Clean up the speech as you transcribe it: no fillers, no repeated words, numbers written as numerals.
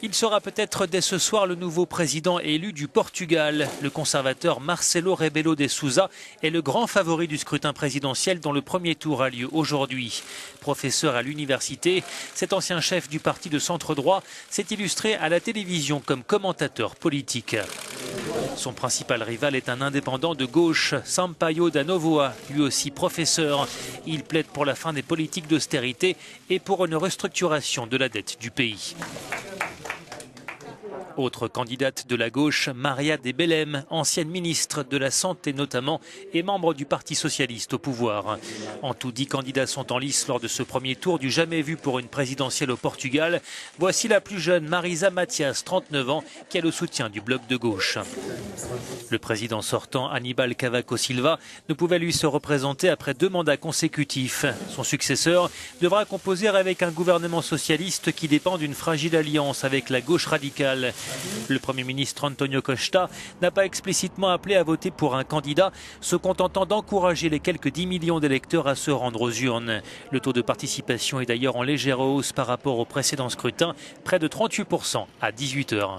Il sera peut-être dès ce soir le nouveau président élu du Portugal. Le conservateur Marcelo Rebelo de Sousa est le grand favori du scrutin présidentiel dont le premier tour a lieu aujourd'hui. Professeur à l'université, cet ancien chef du parti de centre-droit s'est illustré à la télévision comme commentateur politique. Son principal rival est un indépendant de gauche, Sampaio da Novoa, lui aussi professeur. Il plaide pour la fin des politiques d'austérité et pour une restructuration de la dette du pays. Autre candidate de la gauche, Maria de Belém, ancienne ministre de la Santé notamment et membre du Parti socialiste au pouvoir. En tout, 10 candidats sont en lice lors de ce premier tour du jamais vu pour une présidentielle au Portugal. Voici la plus jeune, Marisa Matias, 39 ans, qui a le soutien du bloc de gauche. Le président sortant, Aníbal Cavaco Silva, ne pouvait lui se représenter après 2 mandats consécutifs. Son successeur devra composer avec un gouvernement socialiste qui dépend d'une fragile alliance avec la gauche radicale. Le Premier ministre Antonio Costa n'a pas explicitement appelé à voter pour un candidat, se contentant d'encourager les quelques 10 millions d'électeurs à se rendre aux urnes. Le taux de participation est d'ailleurs en légère hausse par rapport au précédent scrutin, près de 38% à 18 h.